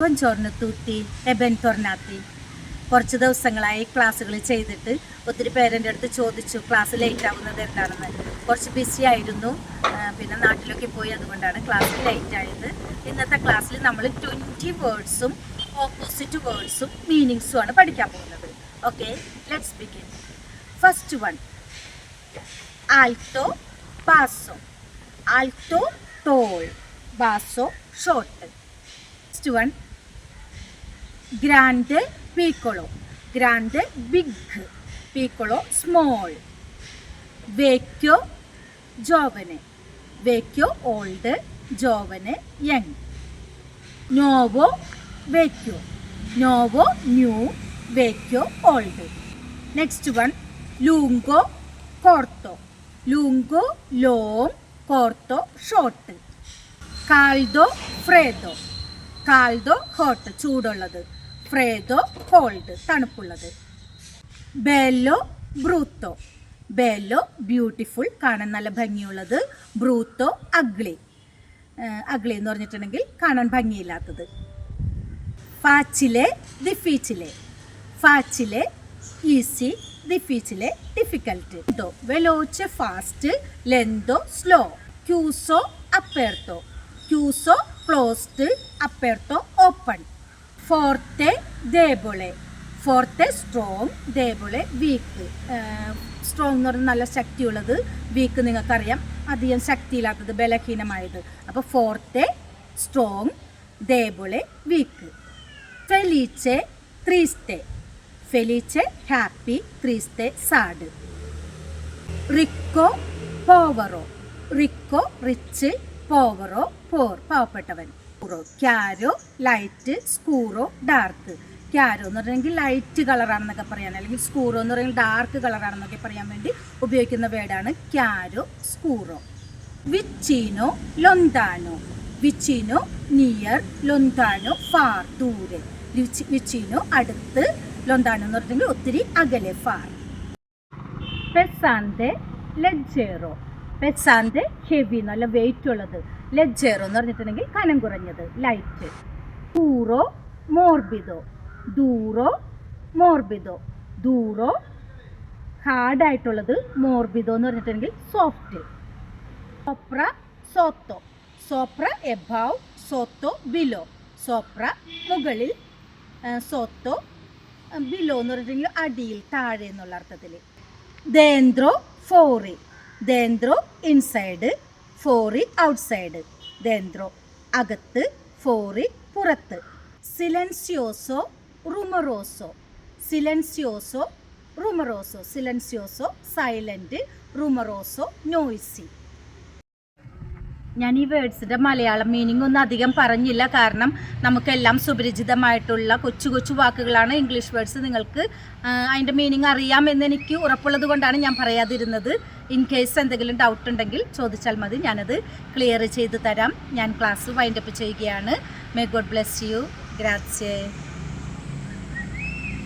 Buongiorno tutti e bentornati. കുറച്ച് ദിവസങ്ങളായി ക്ലാസ്സുകൾ ചെയ്തിട്ട് ഒത്തിരി പേരെൻ്റെ അടുത്ത് ചോദിച്ചു ക്ലാസ് ലേറ്റ് ആവുന്നത് എന്താണെന്ന്. കുറച്ച് ബിസി ആയിരുന്നു, പിന്നെ നാട്ടിലൊക്കെ പോയി, അതുകൊണ്ടാണ് ക്ലാസ് ലേറ്റ് ആയത്. ഇന്നത്തെ ക്ലാസ്സിൽ നമ്മൾ 20 വേർഡ്സും ഓപ്പോസിറ്റ് വേർഡ്സും മീനിങ്സും ആണ് പഠിക്കാൻ പോകുന്നത്. Okay, let's begin. First one, ആൽട്ടോ ബാസോ. ആൽട്ടോ ടോൾ, ബാസോ short. Next one, grande piccolo. Grande big, piccolo small. Vecchio giovane. Vecchio old, giovane young. Nuovo vecchio. Nuovo new, vecchio old. Next one, lungo corto. Lungo long, corto short. Caldo freddo. കാൽഡോ hot, ചൂടുള്ളത്. ഫ്രേദോ cold, തണുപ്പുള്ളത്. ബെല്ലോ ബ്രൂത്തോ. ബെല്ലോ beautiful, കാണാൻ നല്ല ഭംഗിയുള്ളത്. ബ്രൂത്തോ അഗ്ലി. അഗ്ലി എന്ന് പറഞ്ഞിട്ടുണ്ടെങ്കിൽ കാണാൻ ഭംഗിയില്ലാത്തത്. ഫാച്ചിലെ ഡിഫീച്ചിലെ. ഫാച്ചിലെ ഈസി, ഡിഫീച്ചിലെ ഡിഫിക്കൽട്ട്. വെലോച്ചെ ഫാസ്റ്റ്, ലെന്തോ സ്ലോ. ക്യൂസോ അപ്പേർത്തോ. Chiuso closed, aperto open. Forte debole. Forte strong, debole weak. Strong എന്ന് പറഞ്ഞാൽ നല്ല ശക്തിയുള്ളത്, വീക്ക് നിങ്ങൾക്കറിയാം അധികം ശക്തിയില്ലാത്തത്, ബലഹീനമായത്. അപ്പോൾ ഫോർത്തെ സ്ട്രോങ്, ഡേബിളെ വീക്ക്. ഫെലീച്ചെ ത്രീസ്റ്റെ. ഫെലീച്ചെ ഹാപ്പി, ത്രീസ്റ്റെ സാഡ്. റിക്കോ പോവറോ. റിക്കോ റിച്ച്, പോവറോ പോർ, പാവപ്പെട്ടവൻ. ക്യാരോ ലൈറ്റ്, സ്കൂറോ ഡാർക്ക്. ക്യാരോ എന്ന് പറഞ്ഞെങ്കിൽ ലൈറ്റ് കളറാണെന്നൊക്കെ പറയാൻ, അല്ലെങ്കിൽ സ്കൂറോ എന്ന് പറയുന്നത് ഡാർക്ക് കളറാണെന്നൊക്കെ പറയാൻ വേണ്ടി ഉപയോഗിക്കുന്ന വേർഡാണ് ക്യാരോ, സ്കൂറോ. വിച്ചീനോ ലൊന്താനോ. വിച്ചീനോ നിയർ, ലൊന്താനോ ഫാർ, ദൂരെ. വിച്ചീനോ അടുത്ത്, ലൊന്താനോ എന്ന് പറഞ്ഞെങ്കിൽ ഒത്തിരി അകലെ, ഫാർ. പെസാന്തെ ലെജ്ജേറോ. പെസാന്തെ ഹെവി, നല്ല വെയിറ്റ് ഉള്ളത്. ലെജ്ജേറോ എന്ന് പറഞ്ഞിട്ടുണ്ടെങ്കിൽ കനം കുറഞ്ഞത്, ലൈറ്റ്. ദൂറോ മോർബിദോ. ദൂറോ മോർബിദോ. ദൂറോ ഹാർഡായിട്ടുള്ളത്, മോർബിദോ എന്ന് പറഞ്ഞിട്ടുണ്ടെങ്കിൽ സോഫ്റ്റ്. സോപ്ര സോത്തോ. സോപ്ര എബവ്, സോത്തോ ബിലോ. സോപ്ര മുകളിൽ, സോത്തോ ബിലോ എന്ന് പറഞ്ഞിട്ടുണ്ടെങ്കിൽ അടിയിൽ, താഴെ എന്നുള്ള അർത്ഥത്തിൽ. ദേന്ദ്രോ ഫോറി. ദേന്ദ്രോ ഇൻസൈഡ്, ഫോറി ഔട്ട്സൈഡ്. ദേന്ദ്രോ അകത്ത്, ഫോറി പുറത്ത്. സിലൻസിയോസോ റുമറോസോ. സിലൻസിയോസോ റുമറോസോ. സിലൻസിയോസോ സൈലൻറ്റ്, റുമറോസോ നോയ്സി. ഞാൻ ഈ വേർഡ്സിൻ്റെ മലയാളം മീനിങ് ഒന്നും അധികം പറഞ്ഞില്ല, കാരണം നമുക്കെല്ലാം സുപരിചിതമായിട്ടുള്ള കൊച്ചു കൊച്ചു വാക്കുകളാണ്. ഇംഗ്ലീഷ് വേർഡ്സ് നിങ്ങൾക്ക് അതിൻ്റെ മീനിങ് അറിയാമെന്ന് എനിക്ക് ഉറപ്പുള്ളത് കൊണ്ടാണ് ഞാൻ പറയാതിരുന്നത്. ഇൻ കേസ് എന്തെങ്കിലും ഡൗട്ട് ഉണ്ടെങ്കിൽ ചോദിച്ചാൽ മതി, ഞാനത് ക്ലിയർ ചെയ്ത് തരാം. ഞാൻ ക്ലാസ് വൈൻഡപ്പ് ചെയ്യുകയാണ്. May God bless you. ഗ്രാറ്റ്സേ.